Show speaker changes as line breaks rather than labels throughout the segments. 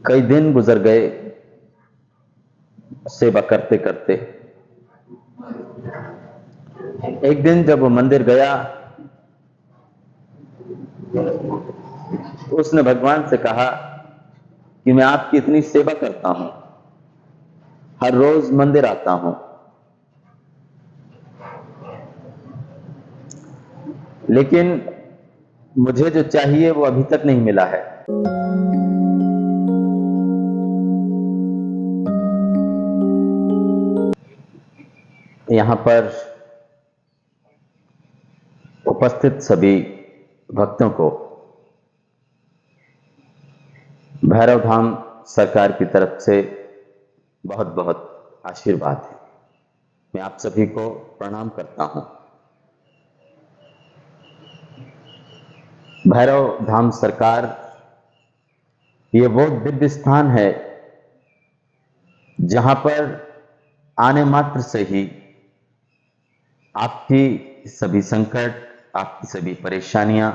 कई दिन गुजर गए सेवा करते करते। एक दिन जब वो मंदिर गया, उसने भगवान से कहा कि मैं आपकी इतनी सेवा करता हूं, हर रोज मंदिर आता हूं, लेकिन मुझे जो चाहिए वो अभी तक नहीं मिला है। यहां पर उपस्थित सभी भक्तों को भैरव धाम सरकार की तरफ से बहुत बहुत आशीर्वाद है। मैं आप सभी को प्रणाम करता हूं। भैरव धाम सरकार ये वो दिव्य स्थान है जहां पर आने मात्र से ही आपकी सभी संकट, आपकी सभी परेशानियां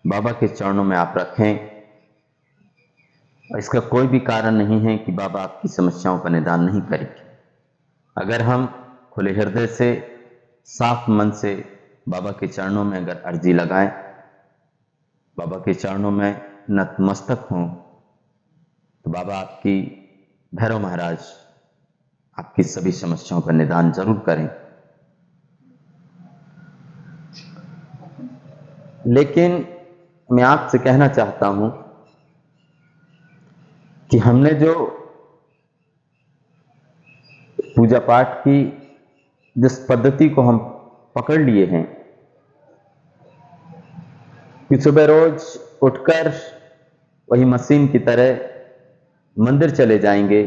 बाबा के चरणों में आप रखें। इसका कोई भी कारण नहीं है कि बाबा आपकी समस्याओं का निदान नहीं करेंगे। अगर हम खुले हृदय से, साफ मन से बाबा के चरणों में अगर अर्जी लगाएं, बाबा के चरणों में नतमस्तक हों, तो बाबा आपकी, भैरव महाराज आपकी सभी समस्याओं का निदान जरूर करें। लेकिन मैं आपसे कहना चाहता हूं कि हमने जो पूजा पाठ की जिस पद्धति को हम पकड़ लिए हैं कि सुबह रोज उठकर वही मशीन की तरह मंदिर चले जाएंगे,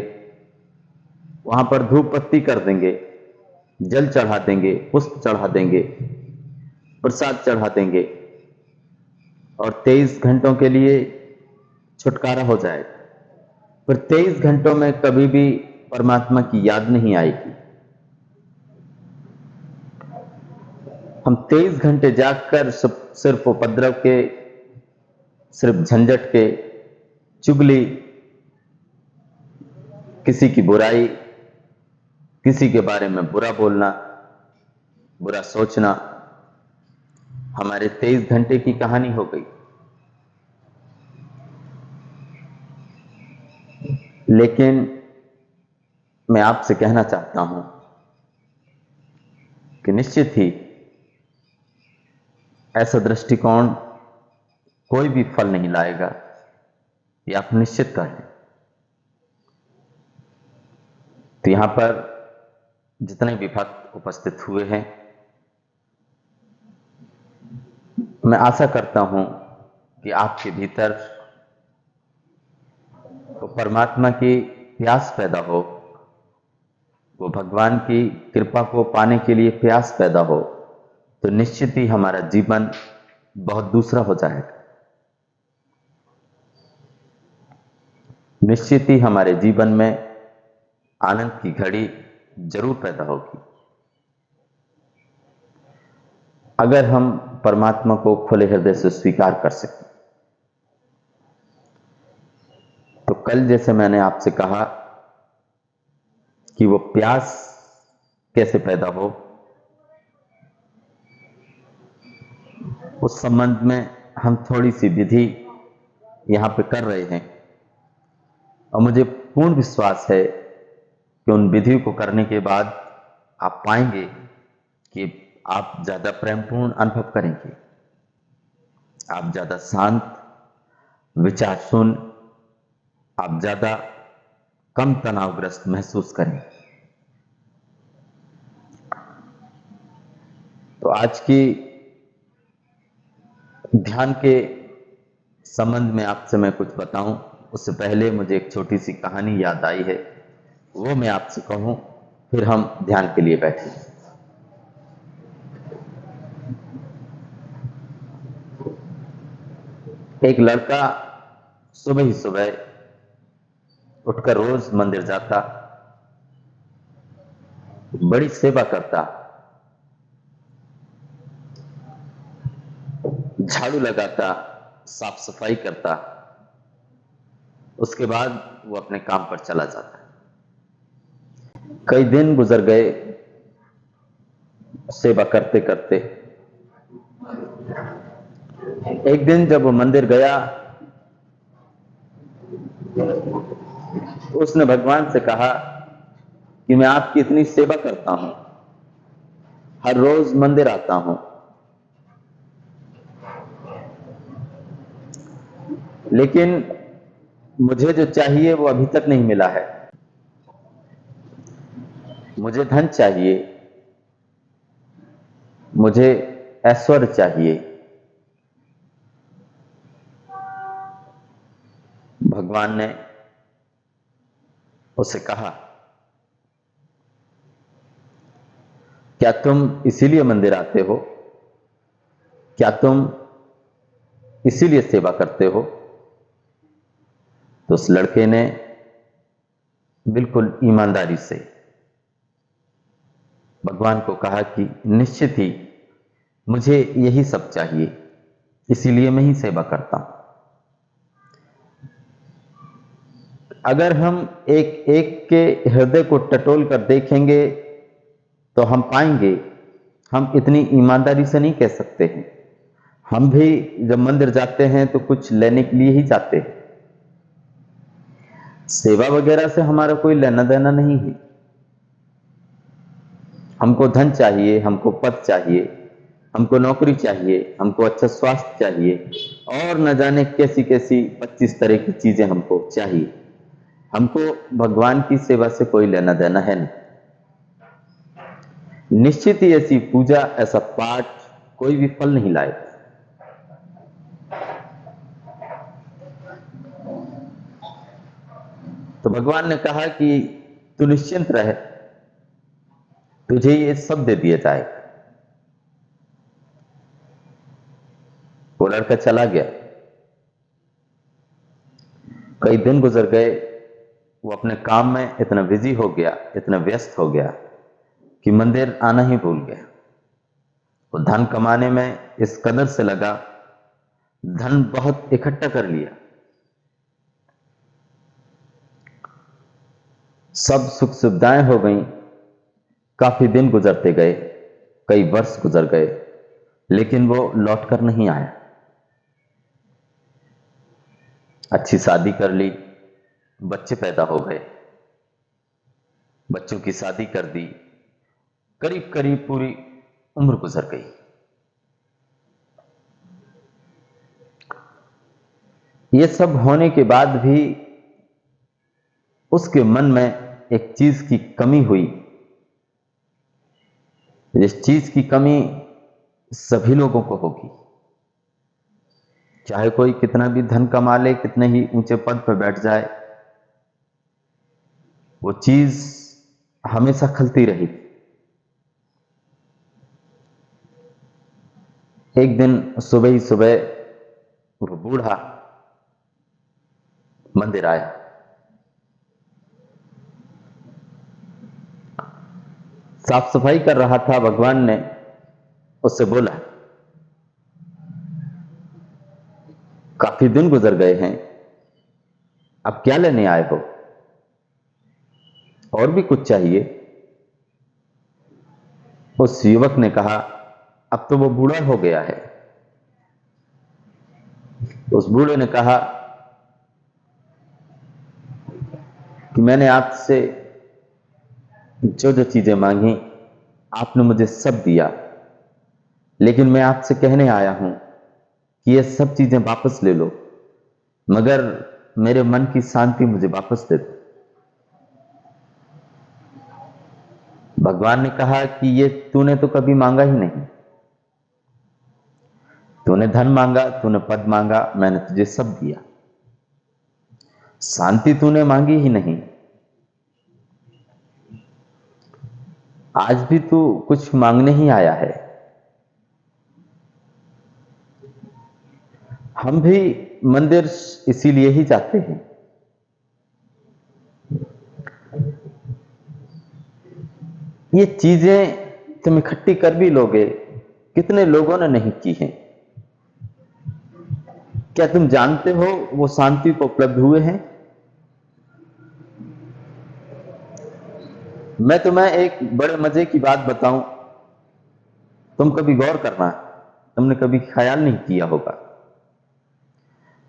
वहां पर धूप बत्ती कर देंगे, जल चढ़ा देंगे, पुष्प चढ़ा देंगे, प्रसाद चढ़ा देंगे और 23 घंटों के लिए छुटकारा हो जाएगा। फिर 23 घंटों में कभी भी परमात्मा की याद नहीं आएगी। हम 23 घंटे जागकर सिर्फ उपद्रव के, सिर्फ झंझट के, चुगली, किसी की बुराई, किसी के बारे में बुरा बोलना, बुरा सोचना, हमारे 23 घंटे की कहानी हो गई। लेकिन मैं आपसे कहना चाहता हूं कि निश्चित ही ऐसा दृष्टिकोण कोई भी फल नहीं लाएगा, ये आप निश्चित करें। तो यहां पर जितने भी भक्त उपस्थित हुए हैं, मैं आशा करता हूं कि आपके भीतर वो परमात्मा की प्यास पैदा हो, वो भगवान की कृपा को पाने के लिए प्यास पैदा हो, तो निश्चित ही हमारा जीवन बहुत दूसरा हो जाएगा। निश्चित ही हमारे जीवन में आनंद की घड़ी जरूर पैदा होगी, अगर हम परमात्मा को खुले हृदय से स्वीकार कर सकें। तो कल जैसे मैंने आपसे कहा कि वो प्यास कैसे पैदा हो, उस संबंध में हम थोड़ी सी विधि यहां पे कर रहे हैं और मुझे पूर्ण विश्वास है कि उन विधि को करने के बाद आप पाएंगे कि आप ज्यादा प्रेमपूर्ण अनुभव करेंगे, आप ज्यादा शांत, विचार शून्य, आप ज्यादा कम तनावग्रस्त महसूस करेंगे। तो आज की ध्यान के संबंध में आपसे मैं कुछ बताऊं, उससे पहले मुझे एक छोटी सी कहानी याद आई है, वो मैं आपसे कहूं, फिर हम ध्यान के लिए बैठे। एक लड़का सुबह ही सुबह उठकर रोज मंदिर जाता, बड़ी सेवा करता, झाड़ू लगाता, साफ सफाई करता उसके बाद वो अपने काम पर चला जाता है। कई दिन गुजर गए सेवा करते करते। एक दिन जब वो मंदिर गया, उसने भगवान से कहा कि मैं आपकी इतनी सेवा करता हूं, हर रोज मंदिर आता हूं, लेकिन मुझे जो चाहिए वो अभी तक नहीं मिला है। मुझे धन चाहिए, मुझे ऐश्वर्य चाहिए। भगवान ने उसे कहा, क्या तुम इसीलिए मंदिर आते हो? क्या तुम इसीलिए सेवा करते हो? तो उस लड़के ने बिल्कुल ईमानदारी से भगवान को कहा कि निश्चित ही मुझे यही सब चाहिए, इसीलिए मैं ही सेवा करता हूं। अगर हम एक एक के हृदय को टटोल कर देखेंगे तो हम पाएंगे हम इतनी ईमानदारी से नहीं कह सकते हैं। हम भी जब मंदिर जाते हैं तो कुछ लेने के लिए ही जाते हैं। सेवा वगैरह से हमारा कोई लेना देना नहीं है। हमको धन चाहिए, हमको पद चाहिए, हमको नौकरी चाहिए, हमको अच्छा स्वास्थ्य चाहिए, और न जाने कैसी कैसी 25 तरह की चीजें हमको चाहिए। हमको भगवान की सेवा से कोई लेना देना है नहीं। निश्चित ही ऐसी पूजा, ऐसा पाठ कोई भी फल नहीं लाए। तो भगवान ने कहा कि तू निश्चिंत रहे, तुझे ये सब दे दिया जाएगा। वो लड़का चला गया। कई दिन गुजर गए। वो अपने काम में इतना बिजी हो गया, इतना व्यस्त हो गया कि मंदिर आना ही भूल गया। वो धन कमाने में इस कदर से लगा, धन बहुत इकट्ठा कर लिया, सब सुख सुविधाएं हो गई। काफी दिन गुजरते गए, कई वर्ष गुजर गए, लेकिन वो लौट कर नहीं आया। अच्छी शादी कर ली, बच्चे पैदा हो गए, बच्चों की शादी कर दी, करीब करीब पूरी उम्र गुजर गई। ये सब होने के बाद भी उसके मन में एक चीज की कमी हुई। जिस चीज की कमी सभी लोगों को होगी, चाहे कोई कितना भी धन कमा ले, कितने ही ऊंचे पद पर बैठ जाए, वो चीज हमेशा खलती रही। एक दिन सुबह ही सुबह वो बूढ़ा मंदिर आया। साफ सफाई कर रहा था। भगवान ने उससे बोला, काफी दिन गुजर गए हैं, अब क्या लेने आए हो? और भी कुछ चाहिए? उस युवक ने कहा, अब तो वो बूढ़ा हो गया है। उस बूढ़े ने कहा कि मैंने आपसे जो जो चीजें मांगी, आपने मुझे सब दिया, लेकिन मैं आपसे कहने आया हूं कि ये सब चीजें वापस ले लो, मगर मेरे मन की शांति मुझे वापस दे दो। भगवान ने कहा कि ये तूने तो कभी मांगा ही नहीं। तूने धन मांगा, तूने पद मांगा, मैंने तुझे सब दिया। शांति तूने मांगी ही नहीं। आज भी तू कुछ मांगने ही आया है। हम भी मंदिर इसीलिए ही जाते हैं। ये चीजें तुम इकट्ठी कर भी लोगे, कितने लोगों ने नहीं की हैं। क्या तुम जानते हो वो शांति को उपलब्ध हुए हैं? मैं तुम्हें एक बड़े मजे की बात बताऊं, तुम कभी गौर करना, तुमने कभी ख्याल नहीं किया होगा।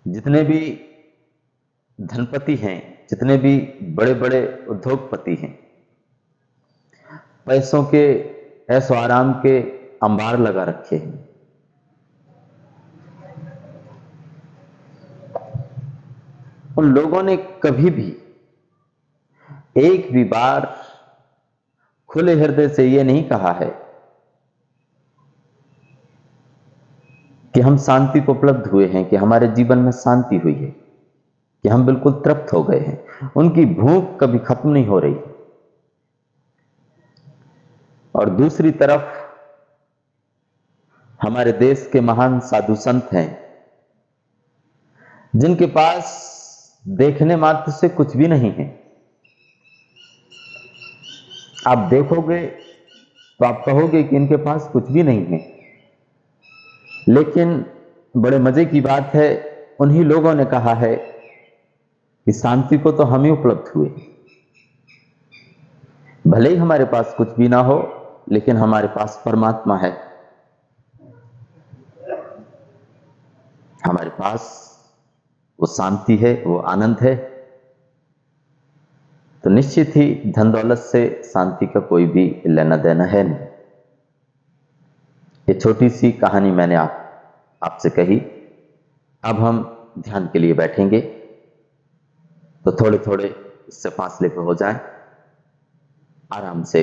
जितने भी धनपति हैं, जितने भी बड़े बड़े उद्योगपति हैं, पैसों के ऐशो आराम के अंबार लगा रखे हैं। उन लोगों ने कभी भी एक भी बार खुले हृदय से यह नहीं कहा है कि हम शांति को उपलब्ध हुए हैं, कि हमारे जीवन में शांति हुई है, कि हम बिल्कुल तृप्त हो गए हैं। उनकी भूख कभी खत्म नहीं हो रही। और दूसरी तरफ हमारे देश के महान साधु संत हैं, जिनके पास देखने मात्र से कुछ भी नहीं है। आप देखोगे तो आप कहोगे कि इनके पास कुछ भी नहीं है, लेकिन बड़े मजे की बात है, उन्हीं लोगों ने कहा है कि शांति को तो हम ही उपलब्ध हुए। भले ही हमारे पास कुछ भी ना हो, लेकिन हमारे पास परमात्मा है, हमारे पास वो शांति है, वो आनंद है। तो निश्चित ही धन दौलत से शांति का कोई भी लेना देना है नहीं। ये छोटी सी कहानी मैंने आपसे कही। अब हम ध्यान के लिए बैठेंगे, तो थोड़े थोड़े इससे फासले पे हो जाए, आराम से,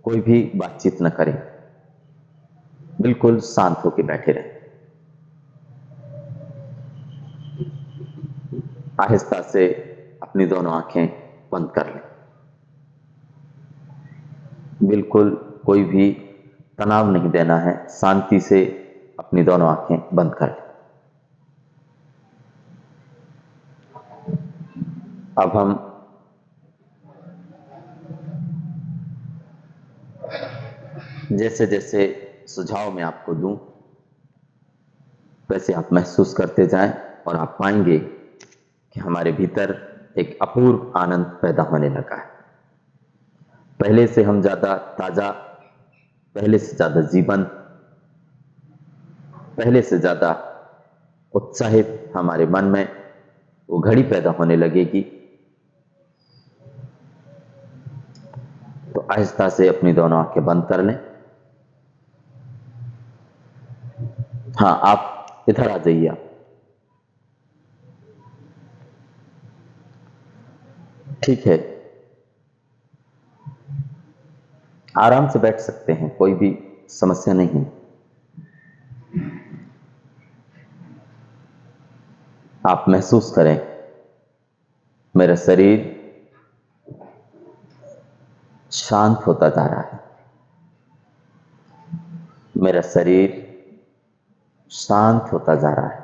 कोई भी बातचीत न करें, बिल्कुल शांत होकर बैठे रहें। आहिस्ता से अपनी दोनों आंखें बंद कर लें। बिल्कुल कोई भी तनाव नहीं देना है, शांति से अपनी दोनों आंखें बंद कर लें। अब हम जैसे जैसे सुझाव मैं आपको दूं, वैसे आप महसूस करते जाएं और आप पाएंगे कि हमारे भीतर एक अपूर्व आनंद पैदा होने लगा है। पहले से हम ज्यादा ताजा, पहले से ज्यादा जीवंत, पहले से ज्यादा उत्साहित हमारे मन में वो घड़ी पैदा होने लगेगी। तो आहिस्ता से अपनी दोनों आंखें बंद कर लें। हाँ, आप इधर आ जाइए। आप ठीक है, आराम से बैठ सकते हैं, कोई भी समस्या नहीं है। आप महसूस करें, मेरा शरीर शांत होता जा रहा है, मेरा शरीर शांत होता जा रहा है,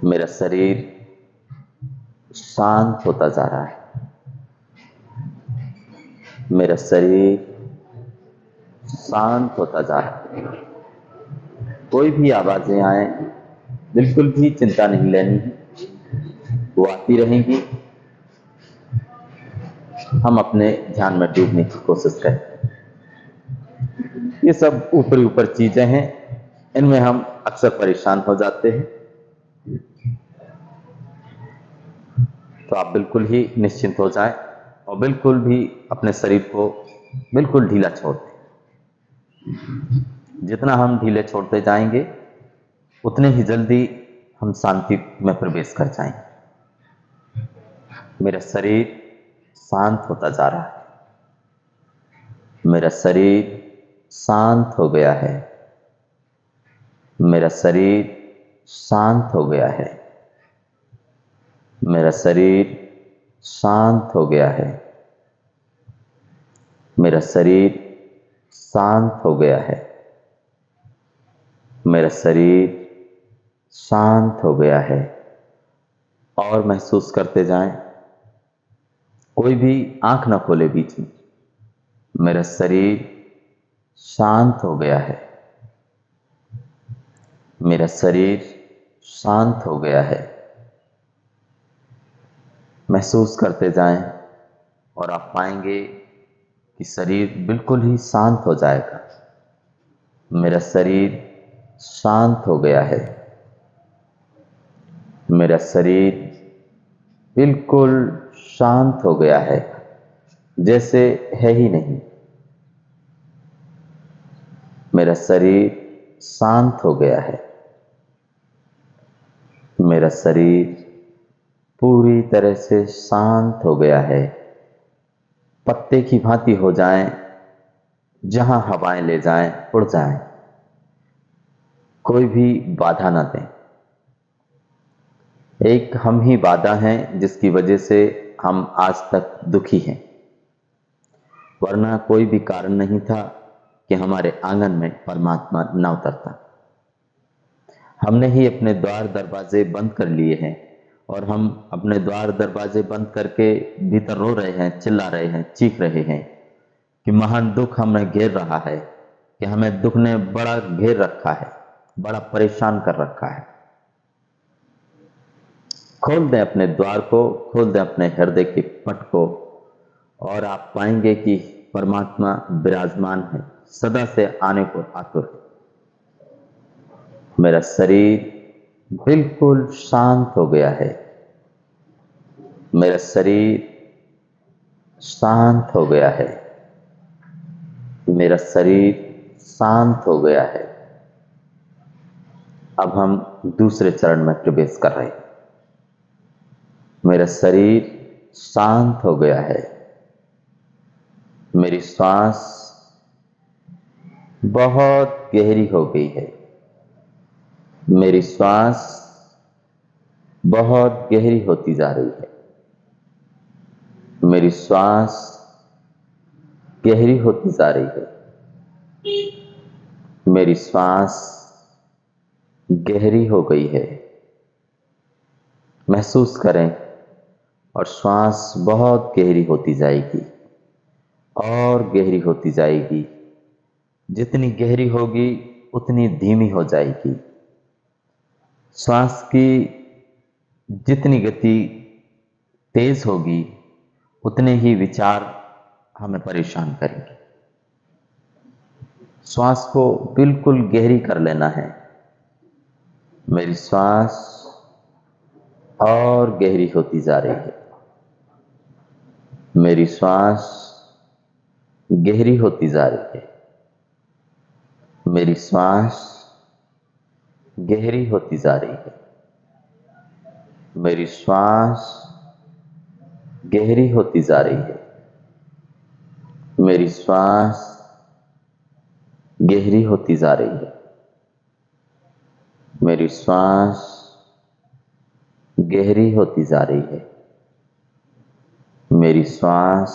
मेरा शरीर शांत होता जा रहा है, मेरा शरीर शांत होता जा रहा है। कोई भी आवाजें आए, बिल्कुल भी चिंता नहीं लेनी है, वो आती रहेंगी। हम अपने ध्यान में डूबने की कोशिश करें। ये सब ऊपरी ऊपर चीजें हैं, इनमें हम अक्सर परेशान हो जाते हैं। तो आप बिल्कुल ही निश्चिंत हो जाएं और बिल्कुल भी अपने शरीर को बिल्कुल ढीला छोड़ दें। जितना हम ढीले छोड़ते जाएंगे, उतने ही जल्दी हम शांति में प्रवेश कर जाएंगे। मेरा शरीर शांत होता जा रहा है, मेरा शरीर शांत हो गया है, मेरा शरीर शांत हो गया है, मेरा शरीर शांत हो गया है, मेरा शरीर शांत हो गया है, मेरा शरीर शांत हो गया है। और महसूस करते जाएं, कोई भी आंख ना खोले बीच में। मेरा शरीर शांत हो गया है, मेरा शरीर शांत हो गया है, महसूस करते जाएं और आप पाएंगे कि शरीर बिल्कुल ही शांत हो जाएगा। मेरा शरीर शांत हो गया है। मेरा शरीर बिल्कुल शांत हो गया है, जैसे है ही नहीं। मेरा शरीर शांत हो गया है। मेरा शरीर पूरी तरह से शांत हो गया है। पत्ते की भांति हो जाएं, जहां हवाएं ले जाएं उड़ जाएं, कोई भी बाधा ना दें। एक हम ही बाधा हैं जिसकी वजह से हम आज तक दुखी हैं, वरना कोई भी कारण नहीं था कि हमारे आंगन में परमात्मा न उतरता। हमने ही अपने द्वार दरवाजे बंद कर लिए हैं और हम अपने द्वार दरवाजे बंद करके भीतर रो रहे हैं, चिल्ला रहे हैं, चीख रहे हैं कि महान दुख हमें घेर रहा है, कि हमें दुख ने बड़ा घेर रखा है, बड़ा परेशान कर रखा है। खोल दें अपने द्वार को, खोल दें अपने हृदय के पट को, और आप पाएंगे कि परमात्मा विराजमान है, सदा से आने को आतुर है। मेरा शरीर बिल्कुल शांत हो गया है। मेरा शरीर शांत हो गया है। मेरा शरीर शांत हो गया है। अब हम दूसरे चरण में प्रवेश कर रहे हैं। मेरा शरीर शांत हो गया है। मेरी सांस बहुत गहरी हो गई है। मेरी सांस बहुत गहरी होती जा रही है। मेरी सांस गहरी होती जा रही है। मेरी सांस गहरी हो गई है। महसूस करें और श्वास बहुत गहरी होती जाएगी और गहरी होती जाएगी। जितनी गहरी होगी उतनी धीमी हो जाएगी। श्वास की जितनी गति तेज होगी उतने ही विचार हमें परेशान करेंगे। श्वास को बिल्कुल गहरी कर लेना है। मेरी श्वास और गहरी होती जा रही है। मेरी श्वास गहरी होती जा रही है। मेरी श्वास गहरी होती जा रही है। मेरी श्वास गहरी होती जा रही है। मेरी श्वास गहरी होती जा रही है। मेरी श्वास गहरी होती जा रही है। मेरी श्वास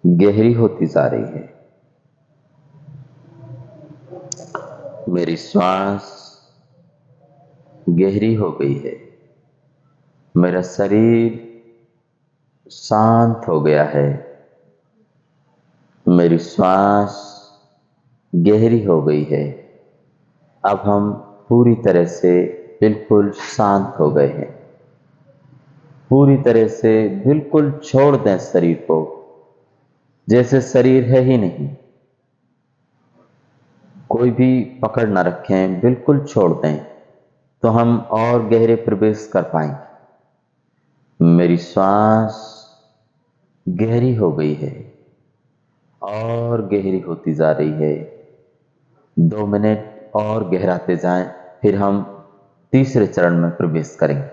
गहरी होती जा रही है। मेरी श्वास गहरी हो गई है। मेरा शरीर शांत हो गया है। मेरी श्वास गहरी हो गई है। अब हम पूरी तरह से बिल्कुल शांत हो गए हैं। पूरी तरह से बिल्कुल छोड़ दें शरीर को, जैसे शरीर है ही नहीं। कोई भी पकड़ न रखें, बिल्कुल छोड़ दें, तो हम और गहरे प्रवेश कर पाएंगे। मेरी श्वास गहरी हो गई है और गहरी होती जा रही है। 2 मिनट और गहराते जाएं, फिर हम तीसरे चरण में प्रवेश करेंगे।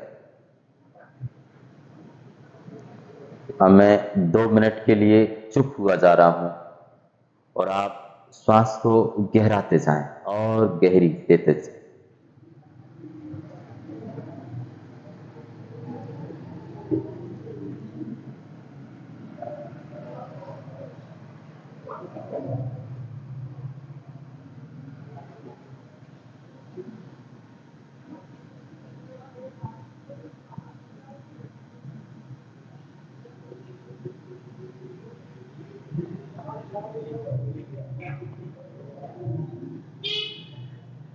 अब मैं 2 मिनट के लिए चुप हुआ जा रहा हूं और आप श्वास को गहराते जाएं और गहरी देते जाएं।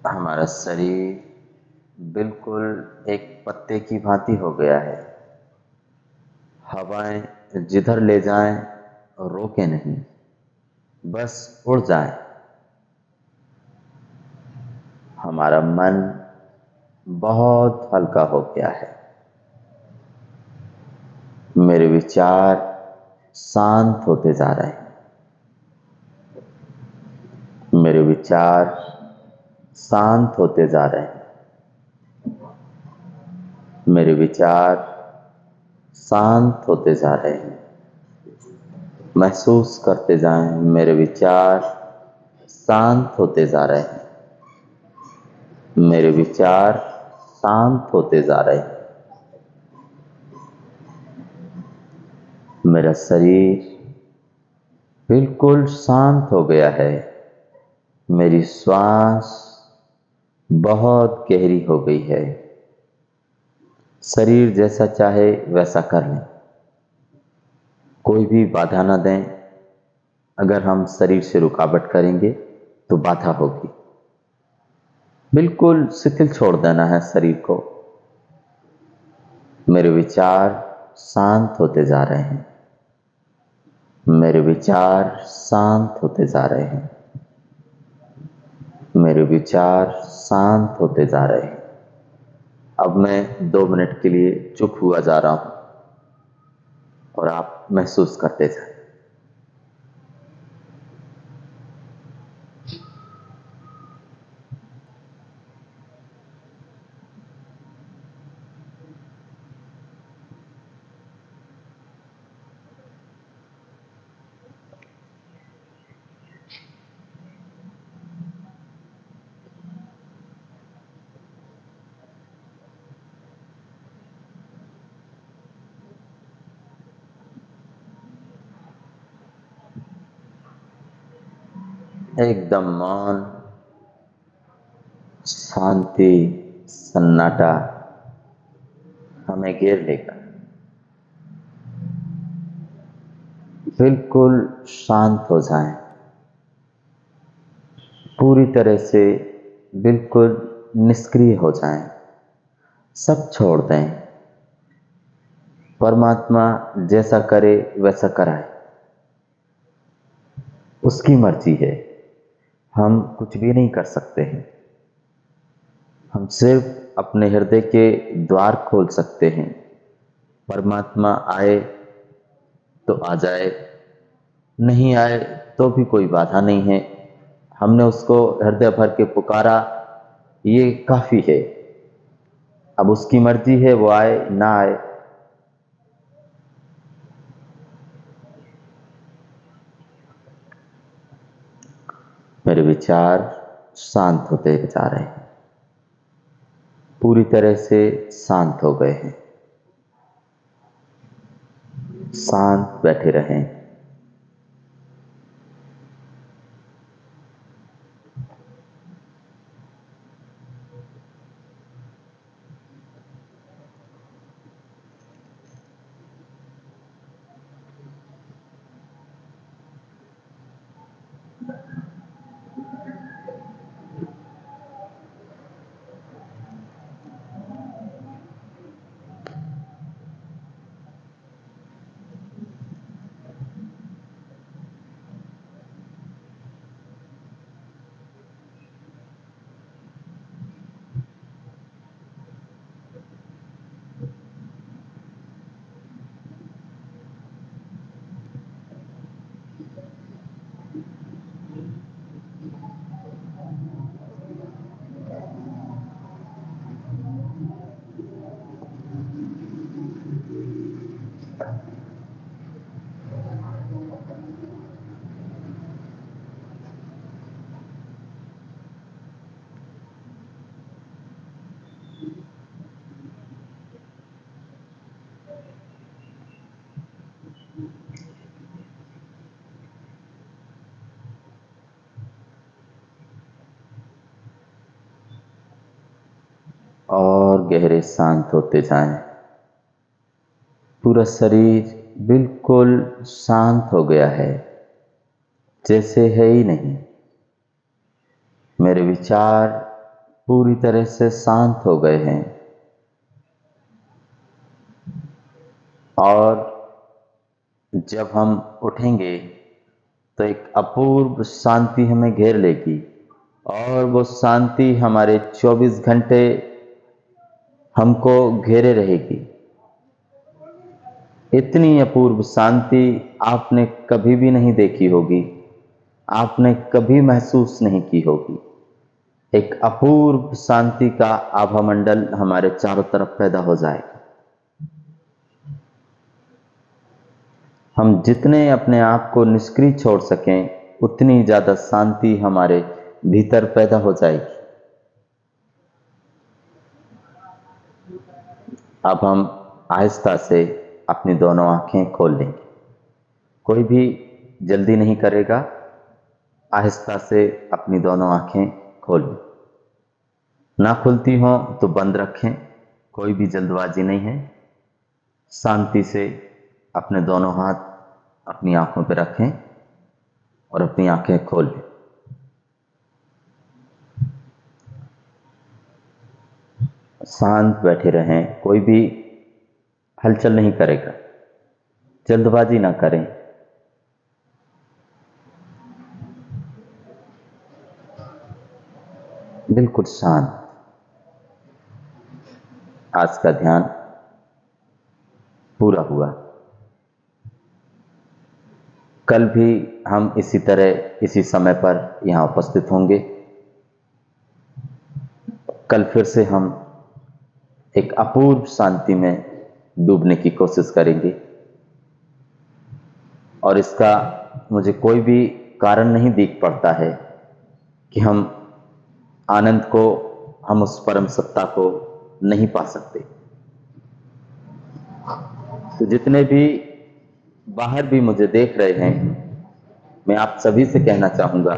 हमारा शरीर बिल्कुल एक पत्ते की भांति हो गया है। हवाएं जिधर ले जाएं रोके नहीं, बस उड़ जाएं। हमारा मन बहुत हल्का हो गया है। मेरे विचार शांत होते जा रहे हैं। मेरे विचार शांत होते जा रहे हैं। मेरे विचार शांत होते जा रहे हैं। महसूस करते जाएं, मेरे विचार शांत होते जा रहे हैं। मेरे विचार शांत होते जा रहे हैं। मेरा शरीर बिल्कुल शांत हो गया है। मेरी श्वास बहुत गहरी हो गई है। शरीर जैसा चाहे वैसा कर लें, कोई भी बाधा ना दें। अगर हम शरीर से रुकावट करेंगे तो बाधा होगी। बिल्कुल शिथिल छोड़ देना है शरीर को। मेरे विचार शांत होते जा रहे हैं। मेरे विचार शांत होते जा रहे हैं। मेरे विचार शांत होते जा रहे हैं। अब मैं 2 मिनट के लिए चुप हुआ जा रहा हूं और आप महसूस करते जाएं। एकदम मौन, शांति, सन्नाटा हमें घेर लेगा। बिल्कुल शांत हो जाएं। पूरी तरह से बिल्कुल निष्क्रिय हो जाएं। सब छोड़ दें। परमात्मा जैसा करे वैसा कराए। उसकी मर्जी है। हम कुछ भी नहीं कर सकते हैं। हम सिर्फ अपने हृदय के द्वार खोल सकते हैं। परमात्मा आए तो आ जाए, नहीं आए तो भी कोई बाधा नहीं है। हमने उसको हृदय भर के पुकारा, ये काफी है। अब उसकी मर्जी है, वो आए ना आए। मेरे विचार शांत होते जा रहे हैं। पूरी तरह से शांत हो गए हैं। शांत बैठे रहें। और गहरे शांत होते जाएं। पूरा शरीर बिल्कुल शांत हो गया है, जैसे है ही नहीं। मेरे विचार पूरी तरह से शांत हो गए हैं और जब हम उठेंगे तो एक अपूर्व शांति हमें घेर लेगी और वो शांति हमारे 24 घंटे हमको घेरे रहेगी। इतनी अपूर्व शांति आपने कभी भी नहीं देखी होगी, आपने कभी महसूस नहीं की होगी। एक अपूर्व शांति का आभामंडल हमारे चारों तरफ पैदा हो जाएगा। हम जितने अपने आप को निष्क्रिय छोड़ सकें उतनी ज्यादा शांति हमारे भीतर पैदा हो जाएगी। अब हम आहिस्ता से अपनी दोनों आंखें खोल लेंगे। कोई भी जल्दी नहीं करेगा, आहिस्ता से अपनी दोनों आंखें खोल लें। ना खुलती हो तो बंद रखें, कोई भी जल्दबाजी नहीं है। शांति से अपने दोनों हाथ अपनी आंखों पर रखें और अपनी आंखें खोल लें। शांत बैठे रहें, कोई भी हलचल नहीं करेगा, जल्दबाजी ना करें। बिल्कुल शांत। आज का ध्यान पूरा हुआ। कल भी हम इसी तरह इसी समय पर यहां उपस्थित होंगे। कल फिर से हम एक अपूर्व शांति में डूबने की कोशिश करेंगे और इसका मुझे कोई भी कारण नहीं दिख पड़ता है कि हम आनंद को, हम उस परम सत्ता को नहीं पा सकते। तो जितने भी बाहर भी मुझे देख रहे हैं, मैं आप सभी से कहना चाहूंगा,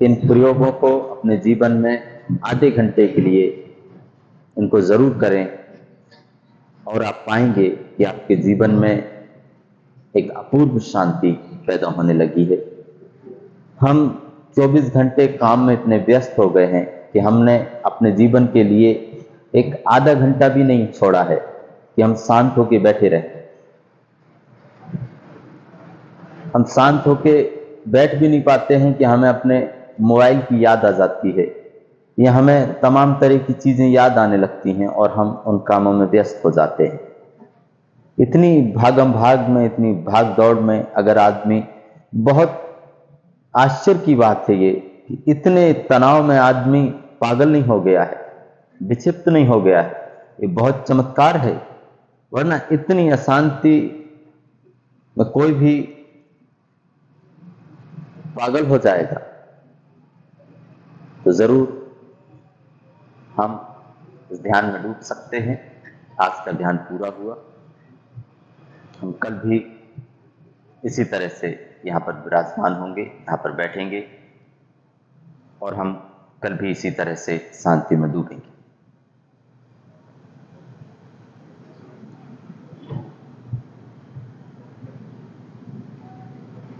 इन प्रयोगों को अपने जीवन में आधे घंटे के लिए इनको जरूर करें और आप पाएंगे कि आपके जीवन में एक अपूर्व शांति पैदा होने लगी है। हम 24 घंटे काम में इतने व्यस्त हो गए हैं कि हमने अपने जीवन के लिए एक आधा घंटा भी नहीं छोड़ा है कि हम शांत होकर बैठे रहें। हम शांत होकर बैठ भी नहीं पाते हैं कि हमें अपने मोबाइल की याद आ जाती है या हमें तमाम तरह की चीजें याद आने लगती हैं और हम उन कामों में व्यस्त हो जाते हैं। इतनी भागम भाग में, इतनी भाग दौड़ में अगर आदमी, बहुत आश्चर्य की बात है ये कि इतने तनाव में आदमी पागल नहीं हो गया है, विक्षिप्त नहीं हो गया है, ये बहुत चमत्कार है। वरना इतनी अशांति में कोई भी पागल हो जाएगा। तो जरूर हम इस ध्यान में डूब सकते हैं। आज का ध्यान पूरा हुआ। हम कल भी इसी तरह से यहाँ पर विराजमान होंगे, यहाँ पर बैठेंगे और हम कल भी इसी तरह से शांति में डूबेंगे।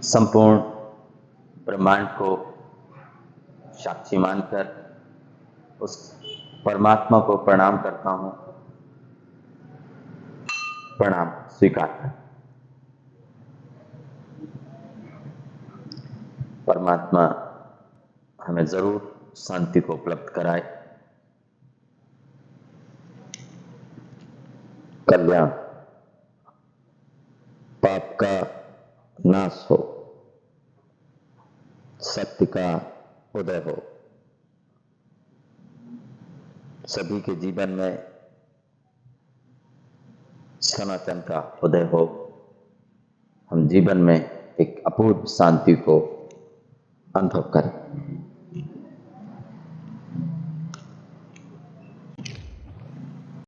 संपूर्ण ब्रह्मांड को साक्षी मानकर उस परमात्मा को प्रणाम करता हूं। प्रणाम स्वीकार कर। परमात्मा हमें जरूर शांति को उपलब्ध कराए। कल्याण, पाप का नाश हो, सत्य का उदय हो, सभी के जीवन में सनातन का उदय हो। हम जीवन में एक अपूर्व शांति को अनुभव करें।